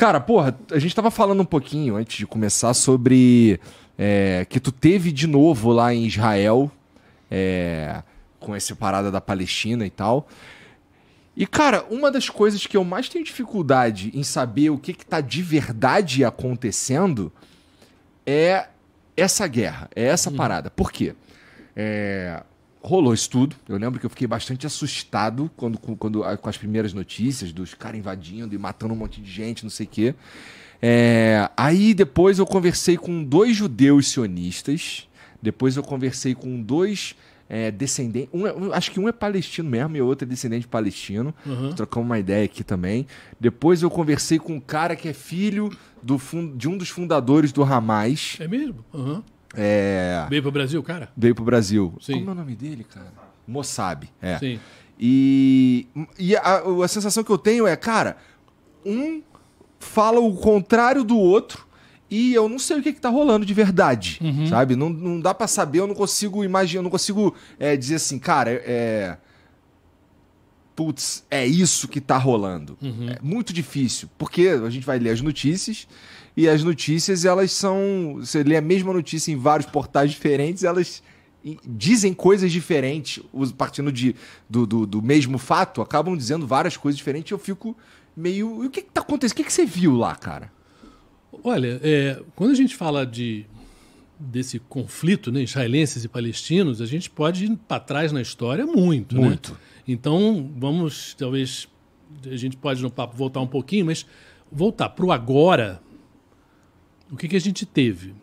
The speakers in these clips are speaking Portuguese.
Cara, porra, a gente tava falando um pouquinho antes de começar sobre que tu teve de novo lá em Israel, com essa parada da Palestina e tal. E, cara, uma das coisas que eu mais tenho dificuldade em saber o que tá de verdade acontecendo é essa guerra, é essa parada. Por quê? Rolou isso tudo. Eu lembro que eu fiquei bastante assustado com as primeiras notícias dos caras invadindo e matando um monte de gente, não sei o quê. Aí depois eu conversei com 2 judeus sionistas. Depois eu conversei com 2 descendentes. Acho que um é palestino mesmo e o outro é descendente palestino. Trocamos uma ideia aqui também. Depois eu conversei com um cara que é filho de um dos fundadores do Hamas. É mesmo? Veio pro Brasil, cara? Veio pro Brasil. Sim. Como é o nome dele, cara? Mossab. Sim. E a sensação que eu tenho é, cara, um fala o contrário do outro e eu não sei o que tá rolando de verdade, sabe? Não dá pra saber, eu não consigo imaginar, eu não consigo dizer assim, cara, putz, é isso que tá rolando. É muito difícil, porque a gente vai ler as notícias e as notícias, elas são... Você lê a mesma notícia em vários portais diferentes, elas dizem coisas diferentes, partindo do mesmo fato, acabam dizendo várias coisas diferentes e eu fico meio... E o que tá acontecendo? O que você viu lá, cara? Olha, quando a gente fala desse conflito, né, israelenses e palestinos, a gente pode ir para trás na história muito. Muito. Né? Então, talvez, a gente pode no papo voltar um pouquinho, mas voltar para o agora, o que a gente teve?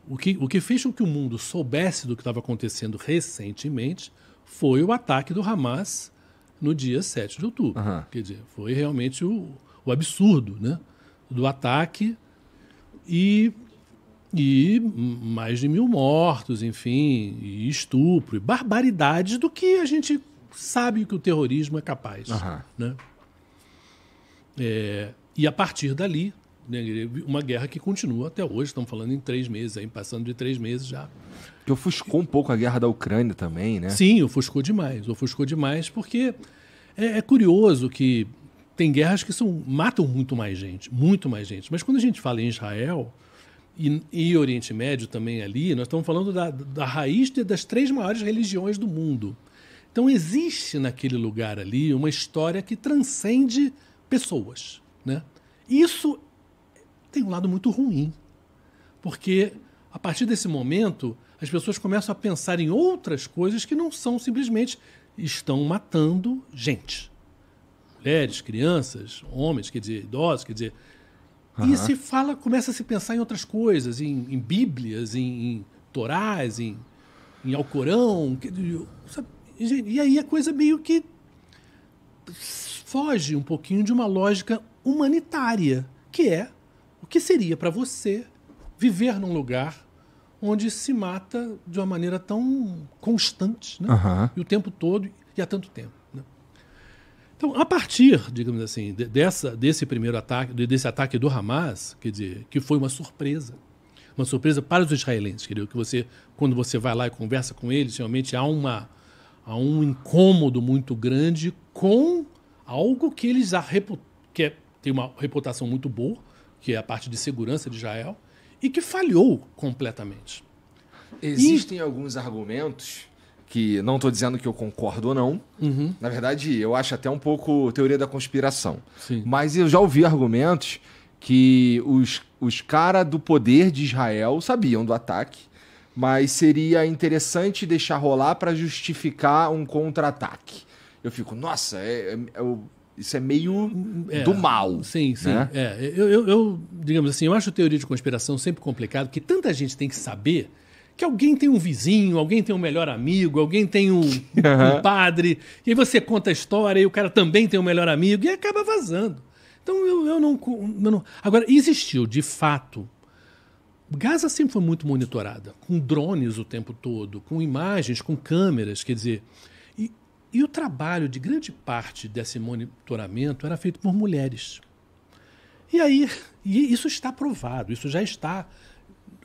O que fez com que o mundo soubesse do que estava acontecendo recentemente foi o ataque do Hamas no dia 7 de outubro. Quer dizer, foi realmente o absurdo, né, do ataque e mais de 1.000 mortos, enfim, e estupro, e barbaridades do que a gente sabe que o terrorismo é capaz. Né? E a partir dali, né, uma guerra que continua até hoje, estamos falando em 3 meses, aí, passando de 3 meses já. Que ofuscou um pouco a guerra da Ucrânia também, né? Sim, ofuscou demais, porque é curioso que tem guerras que matam muito mais gente, mas quando a gente fala em Israel e Oriente Médio também ali, nós estamos falando da raiz das 3 maiores religiões do mundo. Então existe naquele lugar ali uma história que transcende pessoas, né? Isso tem um lado muito ruim, porque a partir desse momento as pessoas começam a pensar em outras coisas que não são simplesmente estão matando gente. Mulheres, crianças, homens, quer dizer, idosos, quer dizer... E começa a se pensar em outras coisas, em bíblias, em torás, em Alcorão, sabe? E aí a coisa meio que foge um pouquinho de uma lógica humanitária, que é o que seria para você viver num lugar onde se mata de uma maneira tão constante, né? E o tempo todo e há tanto tempo. Né? Então, a partir, digamos assim, desse primeiro ataque, desse ataque do Hamas, quer dizer, que foi uma surpresa para os israelenses, quer dizer, que quando você vai lá e conversa com eles, realmente há um incômodo muito grande com algo que eles tem uma reputação muito boa, que é a parte de segurança de Israel, e que falhou completamente. Existem alguns argumentos que não estou dizendo que eu concordo ou não. Na verdade, eu acho até um pouco teoria da conspiração. Sim. Mas eu já ouvi argumentos que os caras do poder de Israel sabiam do ataque, mas seria interessante deixar rolar para justificar um contra-ataque. Eu fico, nossa, isso é meio do mal. Sim, sim. Né? Eu, digamos assim, eu acho teoria de conspiração sempre complicado, porque tanta gente tem que saber que alguém tem um vizinho, alguém tem um melhor amigo, alguém tem um padre, e aí você conta a história e o cara também tem um melhor amigo e acaba vazando. Então eu não... Agora, existiu, de fato... Gaza sempre foi muito monitorada, com drones o tempo todo, com imagens, com câmeras, quer dizer... E o trabalho de grande parte desse monitoramento era feito por mulheres. E isso está provado, isso já está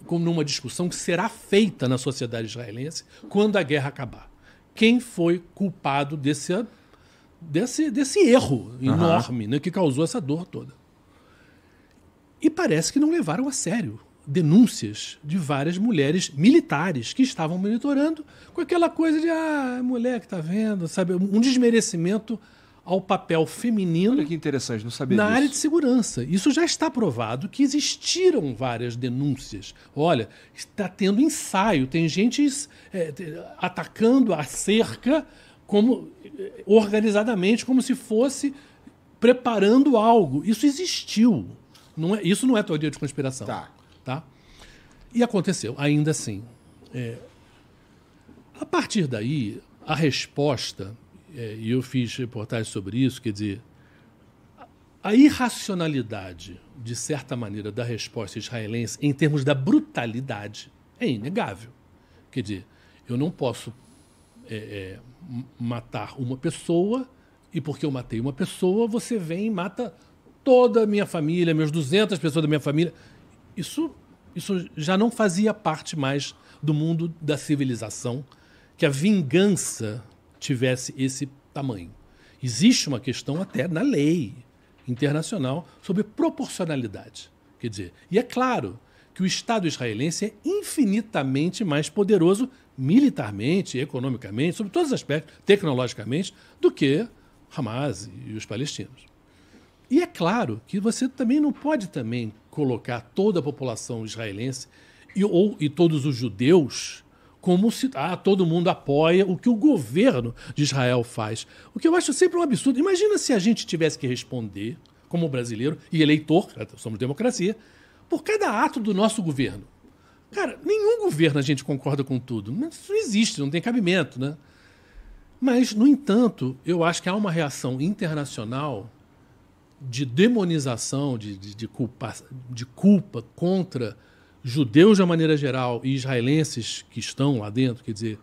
como numa discussão que será feita na sociedade israelense quando a guerra acabar. Quem foi culpado desse erro enorme, né, que causou essa dor toda? E parece que não levaram a sério denúncias de várias mulheres militares que estavam monitorando com aquela coisa de mulher que está vendo, sabe? Um desmerecimento ao papel feminino. Olha que interessante, não sabia na disso. área de segurança. Isso já está provado que existiram várias denúncias. Olha, está tendo ensaio, tem gente atacando a cerca organizadamente, como se fosse preparando algo. Isso existiu. Isso não é teoria de conspiração. Tá? E aconteceu, ainda assim. A partir daí, a resposta, e eu fiz reportagem sobre isso, quer dizer, a irracionalidade, de certa maneira, da resposta israelense em termos da brutalidade é inegável. Quer dizer, eu não posso matar uma pessoa e porque eu matei uma pessoa, você vem e mata toda a minha família, meus 200 pessoas da minha família. Isso já não fazia parte mais do mundo da civilização, que a vingança tivesse esse tamanho. Existe uma questão até na lei internacional sobre proporcionalidade. Quer dizer, e é claro que o Estado israelense é infinitamente mais poderoso militarmente, economicamente, sobre todos os aspectos, tecnologicamente, do que Hamas e os palestinos. E é claro que você também não pode também colocar toda a população israelense e todos os judeus como se todo mundo apoia o que o governo de Israel faz. O que eu acho sempre um absurdo. Imagina se a gente tivesse que responder, como brasileiro e eleitor, somos democracia, por cada ato do nosso governo. Cara, nenhum governo a gente concorda com tudo. Isso não existe, não tem cabimento, né? Mas, no entanto, eu acho que há uma reação internacional de demonização, de culpa contra judeus de uma maneira geral e israelenses que estão lá dentro, quer dizer,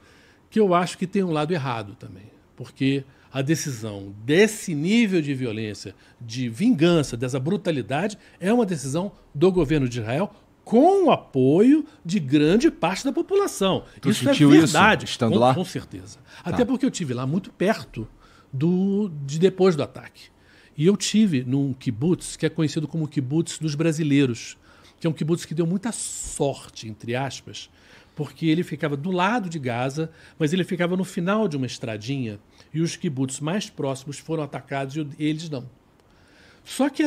que eu acho que tem um lado errado também. Porque a decisão desse nível de violência, de vingança, dessa brutalidade, é uma decisão do governo de Israel com o apoio de grande parte da população. Tu isso é sentiu verdade, isso, estando lá? Com certeza. Até porque eu estive lá muito perto de depois do ataque. E eu tive num kibbutz que é conhecido como kibbutz dos brasileiros, que é um kibbutz que deu muita sorte, entre aspas, porque ele ficava do lado de Gaza, mas ele ficava no final de uma estradinha e os kibbutz mais próximos foram atacados e eles não. Só que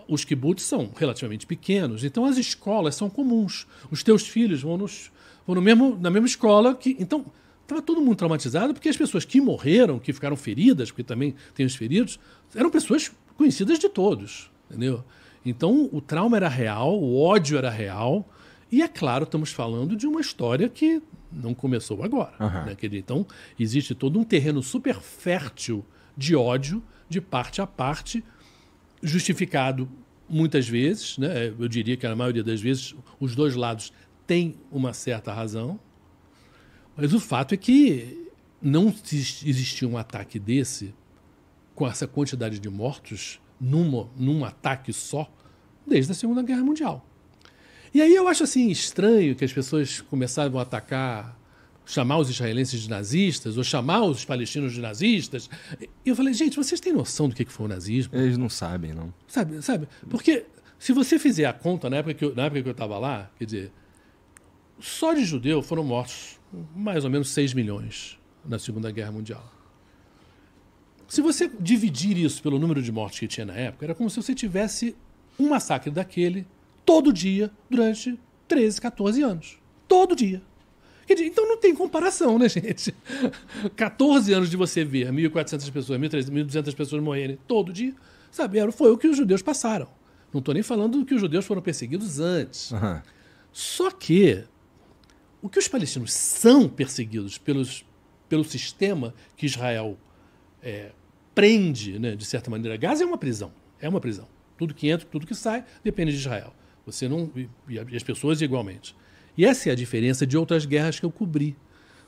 os kibbutz são relativamente pequenos, então as escolas são comuns. Os teus filhos vão na mesma escola. Então, estava todo mundo traumatizado porque as pessoas que morreram, que ficaram feridas, porque também tem os feridos, eram pessoas conhecidas de todos, entendeu? Então, o trauma era real, o ódio era real, e, é claro, estamos falando de uma história que não começou agora. Uhum. Né? Então, existe todo um terreno super fértil de ódio, de parte a parte, justificado muitas vezes, né? Eu diria que, na maioria das vezes, os dois lados têm uma certa razão, mas o fato é que não existia um ataque desse, com essa quantidade de mortos, num ataque só, desde a Segunda Guerra Mundial. E aí eu acho assim estranho que as pessoas começavam a atacar, chamar os israelenses de nazistas, ou chamar os palestinos de nazistas. E eu falei, gente, vocês têm noção do que foi o nazismo? Eles não sabem, não. Sabe? Porque se você fizer a conta, na época que eu estava lá, quer dizer, só de judeu foram mortos mais ou menos 6 milhões na Segunda Guerra Mundial. Se você dividir isso pelo número de mortes que tinha na época, era como se você tivesse um massacre daquele todo dia durante 13, 14 anos. Todo dia. Então não tem comparação, né, gente? 14 anos de você ver 1.400 pessoas, 1.200 pessoas morrerem todo dia, sabe? Foi o que os judeus passaram. Não estou nem falando que os judeus foram perseguidos antes. Uhum. Só que o que os palestinos são perseguidos pelo sistema que Israel prende, né, de certa maneira. Gaza é uma prisão. É uma prisão. Tudo que entra, tudo que sai, depende de Israel. Você não, e as pessoas igualmente. E essa é a diferença de outras guerras que eu cobri.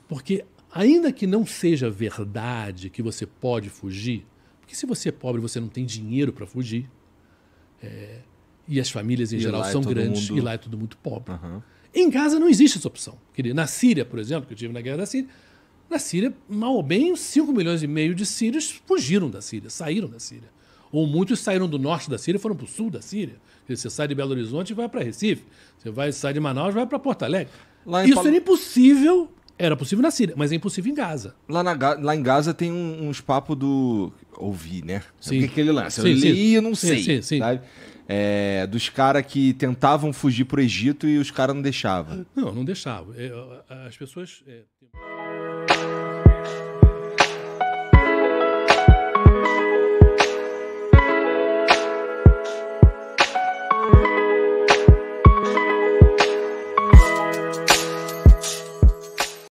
Porque, ainda que não seja verdade que você pode fugir, porque se você é pobre, você não tem dinheiro para fugir, e as famílias em geral são grandes, e lá é tudo muito pobre. Uhum. Em Gaza não existe essa opção. Na Síria, por exemplo, que eu tive na guerra da Síria, na Síria, mal ou bem, 5,5 milhões de sírios fugiram da Síria, saíram da Síria. Ou muitos saíram do norte da Síria e foram para o sul da Síria. Você sai de Belo Horizonte e vai para Recife. Você sai de Manaus e vai para Porto Alegre. Isso era impossível. Era possível na Síria, mas é impossível em Gaza. Lá em Gaza tem uns papos do... Ouvi, né? Sim. O que é aquele lance? Sim, eu li e eu não sim, sei. sim. Sabe? Dos caras que tentavam fugir pro Egito e os caras não deixavam. Não deixavam. As pessoas...